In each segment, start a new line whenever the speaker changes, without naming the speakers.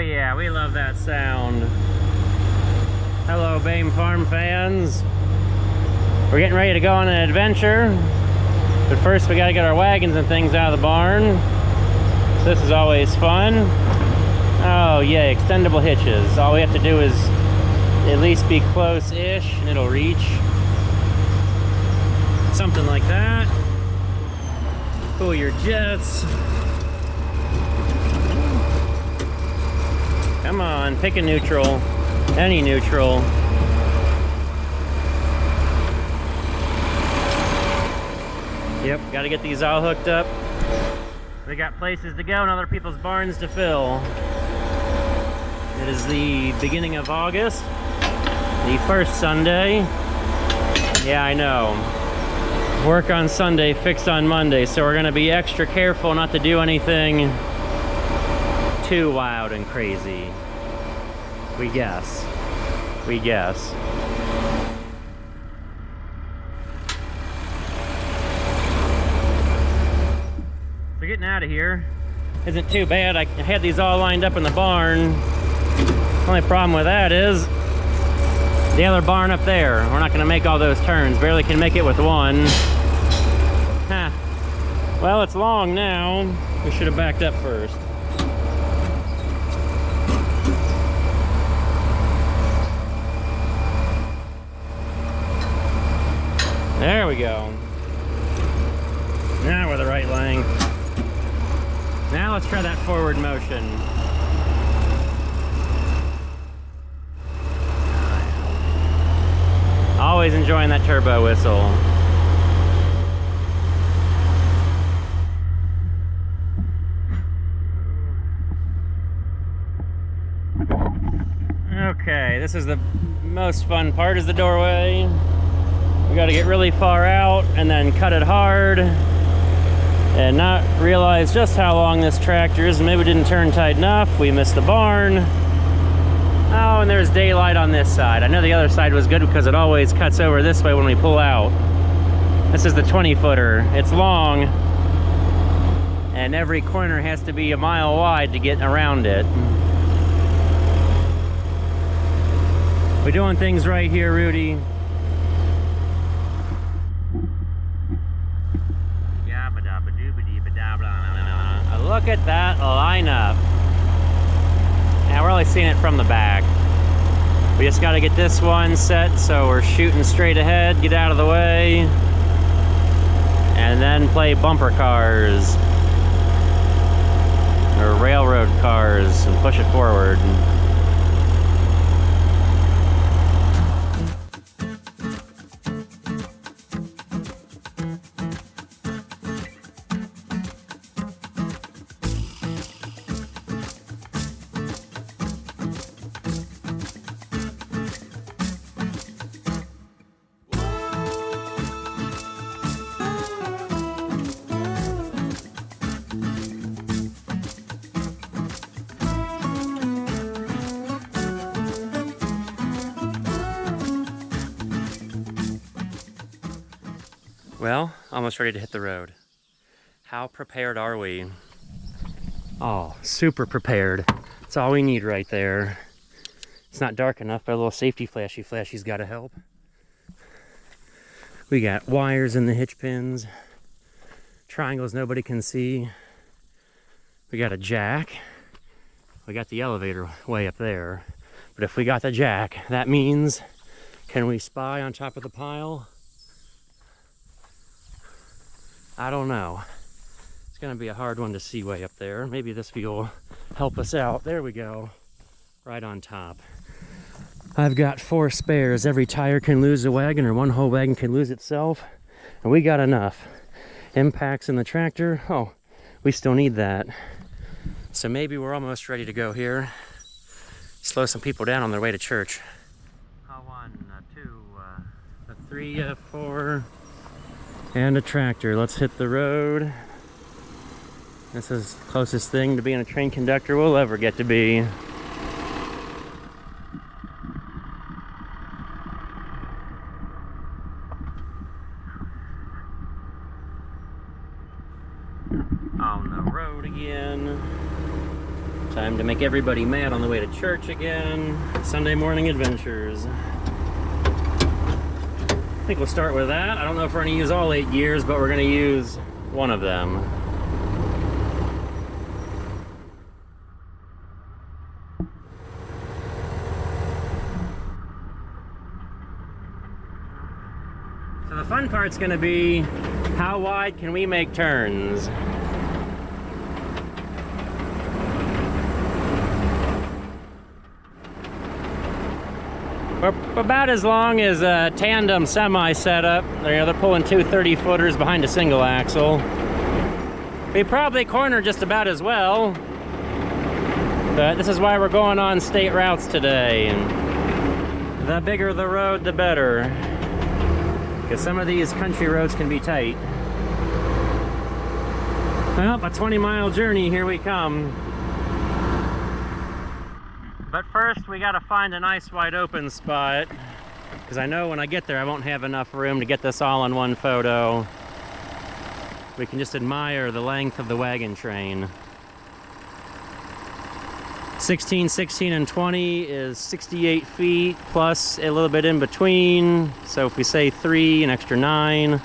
yeah, we love that sound. Hello, Bame Farm fans. We're getting ready to go on an adventure, but first we gotta get our wagons and things out of the barn. So this is always fun. Oh yeah, extendable hitches. All we have to do is at least be close-ish and it'll reach. Something like that. Pull your jets. Come on, pick a neutral. Any neutral. Yep, gotta get these all hooked up. We got places to go and other people's barns to fill. It is the beginning of August, the first Sunday. Yeah, I know. Work on Sunday, fixed on Monday, so we're gonna be extra careful not to do anything too wild and crazy. We guess. We guess. So getting out of here isn't too bad. I had these all lined up in the barn. Only problem with that is the other barn up there. We're not gonna make all those turns. Barely can make it with one. Huh. Well, it's long now. We should have backed up first. There we go. Now we're the right length. Now let's try that forward motion. Always enjoying that turbo whistle. Okay, this is the most fun part, is the doorway. We got to get really far out and then cut it hard and not realize just how long this tractor is. Maybe we didn't turn tight enough. We missed the barn. Oh, and there's daylight on this side. I know the other side was good because it always cuts over this way when we pull out. This is the 20-footer. It's long and every corner has to be a mile wide to get around it. We're doing things right here, Rudy. Look at that lineup. Now we're only seeing it from the back. We just got to get this one set so we're shooting straight ahead, get out of the way, and then play bumper cars or railroad cars and push it forward. Well, almost ready to hit the road. How prepared are we? Oh, super prepared. That's all we need right there. It's not dark enough, but a little safety flashy's gotta help. We got wires in the hitch pins, triangles nobody can see. We got a jack. We got the elevator way up there. But if we got the jack, that means, can we spy on top of the pile? I don't know. It's gonna be a hard one to see way up there. Maybe this view will help us out. There we go, right on top. I've got 4 spares. Every tire can lose a wagon, or one whole wagon can lose itself. And we got enough. Impacts in the tractor, oh, we still need that. So maybe we're almost ready to go here. Slow some people down on their way to church. 1, 2, 3, 4. And a tractor. Let's hit the road. This is the closest thing to being a train conductor we'll ever get to be. On the road again. Time to make everybody mad on the way to church again. Sunday morning adventures. I think we'll start with that. I don't know if we're going to use all 8 gears, but we're going to use one of them. So the fun part's going to be, how wide can we make turns? We're about as long as a tandem semi setup. They're pulling two 30-footers behind a single axle. We probably corner just about as well. But this is why we're going on state routes today. And the bigger the road, the better. Because some of these country roads can be tight. Well, a 20-mile journey, here we come. But first, we gotta find a nice wide open spot, because I know when I get there I won't have enough room to get this all in one photo. We can just admire the length of the wagon train. 16, 16, and 20 is 68 feet, plus a little bit in between. So if we say 3, an extra 9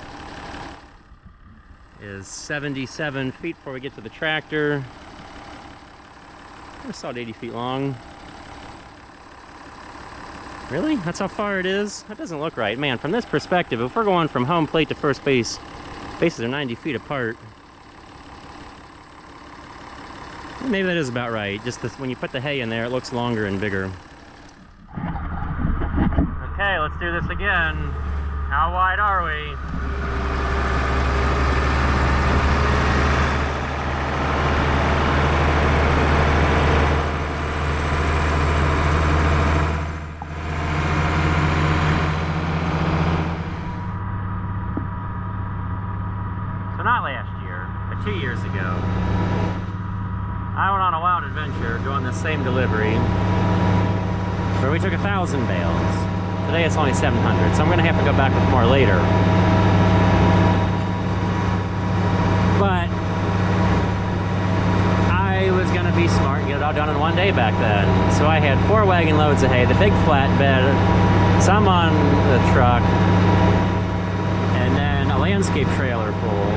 is 77 feet before we get to the tractor. It's about 80 feet long. Really? That's how far it is? That doesn't look right. Man, from this perspective, if we're going from home plate to first base, bases are 90 feet apart. Maybe that is about right. Just this, when you put the hay in there, it looks longer and bigger. Okay, let's do this again. How wide are we? Not last year, but 2 years ago, I went on a wild adventure doing the same delivery where we took 1,000 bales. Today it's only 700, so I'm going to have to go back with more later. But I was going to be smart and get it all done in one day back then. So I had 4 wagon loads of hay, the big flatbed, some on the truck, and then a landscape trailer full.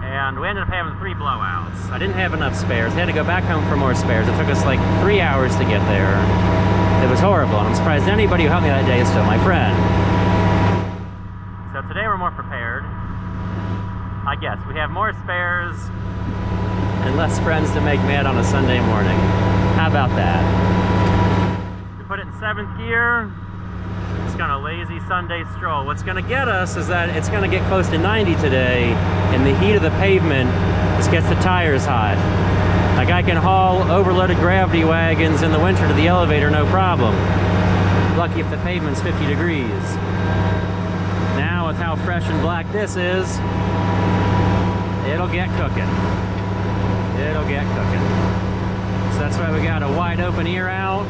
And we ended up having 3 blowouts. I didn't have enough spares. I had to go back home for more spares. It took us like 3 hours to get there. It was horrible, and I'm surprised anybody who helped me that day is still my friend. So today we're more prepared. I guess we have more spares and less friends to make mad on a Sunday morning. How about that? We put it in 7th gear. It's kind of lazy Sunday stroll. What's going to get us is that it's going to get close to 90 today, and the heat of the pavement just gets the tires hot. Like, I can haul overloaded gravity wagons in the winter to the elevator, no problem. Lucky if the pavement's 50 degrees. Now, with how fresh and black this is, it'll get cooking. It'll get cooking. So that's why we got a wide open ear out,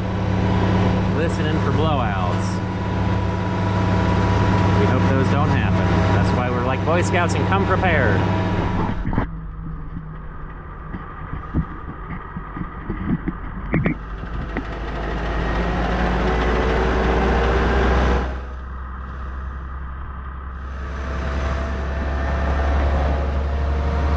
listening for blowouts. We hope those don't happen. That's why we're like Boy Scouts and come prepared.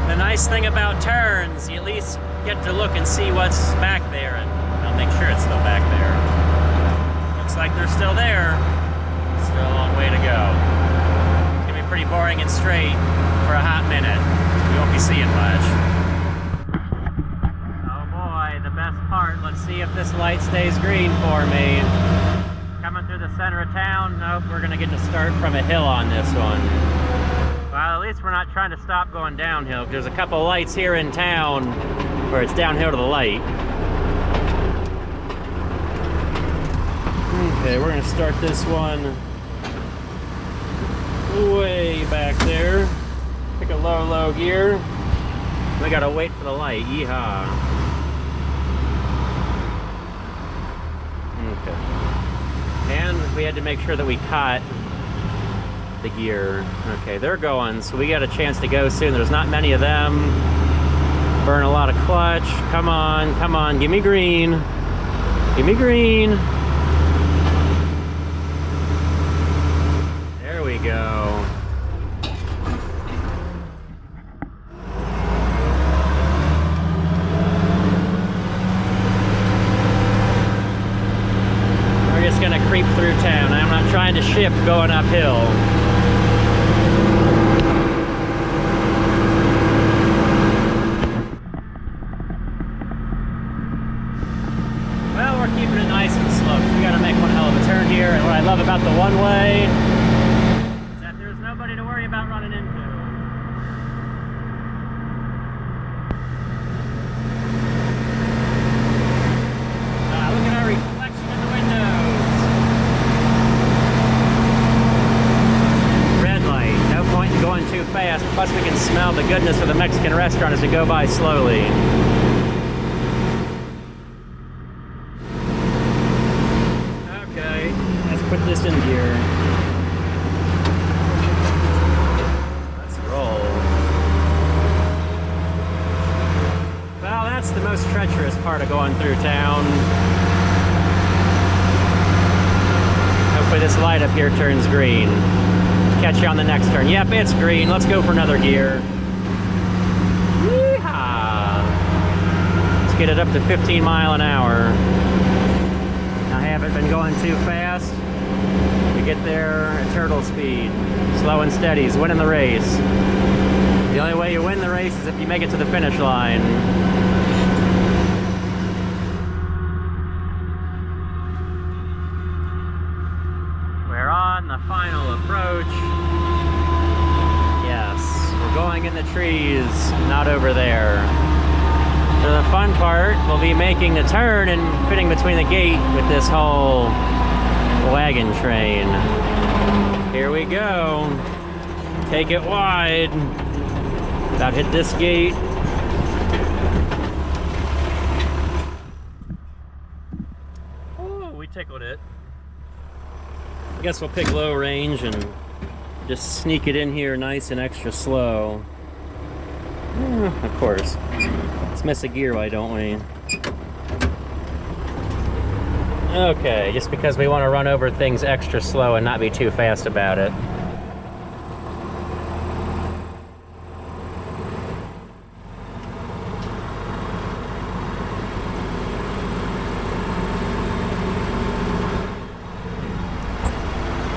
The nice thing about turns, you at least get to look and see what's back there, and I'll make sure it's still back there. Looks like they're still there. Still a long way to go. It's gonna be pretty boring and straight for a hot minute. We won't be seeing much. Oh boy, the best part. Let's see if this light stays green for me. Coming through the center of town. Nope, we're gonna get to start from a hill on this one. Well, at least we're not trying to stop going downhill. There's a couple lights here in town where it's downhill to the light. Okay, we're gonna start this one way back there. Pick a low gear. We gotta wait for the light. Yeehaw. Okay. And we had to make sure that we caught the gear. Okay, they're going, so we got a chance to go soon. There's not many of them. Burn a lot of clutch. Come on, come on, give me green. Give me green. There we go. We're just gonna creep through town. I'm not trying to shift going uphill. Keeping it nice and slow. We gotta make one hell of a turn here, and what I love about the one-way is that there's nobody to worry about running into. Look at our reflection in the windows. Red light. No point in going too fast. Plus we can smell the goodness of the Mexican restaurant as we go by slowly. Put this in gear. Let's roll. Well, that's the most treacherous part of going through town. Hopefully this light up here turns green. Catch you on the next turn. Yep, it's green. Let's go for another gear. Yeehaw! Let's get it up to 15 miles an hour. I haven't been going too fast. Get there at turtle speed. Slow and steady is winning the race. The only way you win the race is if you make it to the finish line. We're on the final approach. Yes, we're going in the trees, not over there. So the fun part will be making the turn and fitting between the gate with this whole wagon train. Here we go. Take it wide. About hit this gate. Oh, we tickled it. I guess we'll pick low range and just sneak it in here nice and extra slow. Of course. Let's miss a gear, why don't we? Okay, just because we want to run over things extra slow and not be too fast about it.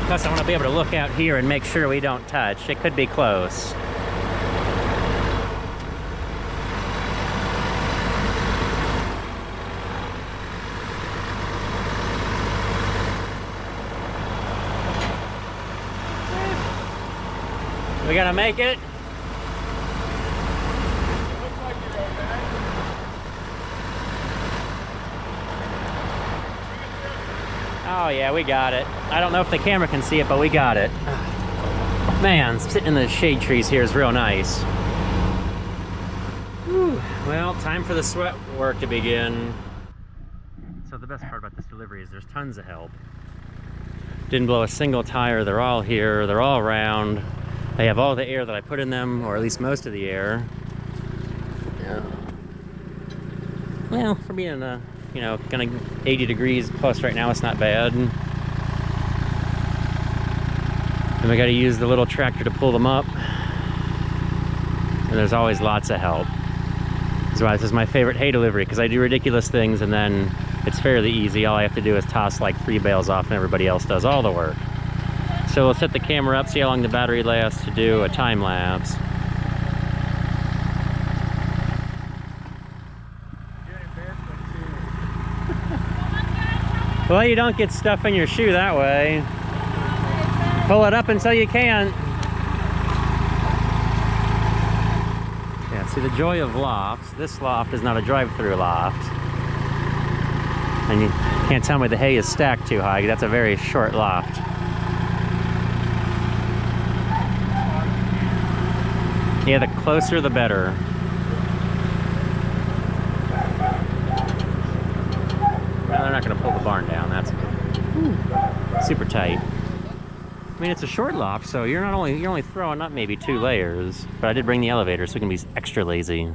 Plus I want to be able to look out here and make sure we don't touch. It could be close. We gonna make it?
Looks like you're okay.
Oh yeah, we got it. I don't know if the camera can see it, but we got it. Man, sitting in the shade trees here is real nice. Whew. Well, time for the sweat work to begin. So the best part about this delivery is there's tons of help. Didn't blow a single tire. They're all here. They're all around. They have all the air that I put in them, or at least most of the air. Yeah. Well, for being in you know, kind of 80 degrees plus right now, it's not bad. And we got to use the little tractor to pull them up. And there's always lots of help. That's why this is my favorite hay delivery, because I do ridiculous things and then it's fairly easy. All I have to do is toss like 3 bales off and everybody else does all the work. So we'll set the camera up, see how long the battery lasts to do a time lapse. Well, you don't get stuff in your shoe that way. Pull it up until you can't. Yeah, see the joy of lofts. This loft is not a drive-through loft. And you can't tell me the hay is stacked too high. That's a very short loft. Yeah, the closer the better. Well, they're not going to pull the barn down. That's good. Super tight. I mean, it's a short loft, so you're only throwing up maybe 2 layers. But I did bring the elevator, so we can be extra lazy.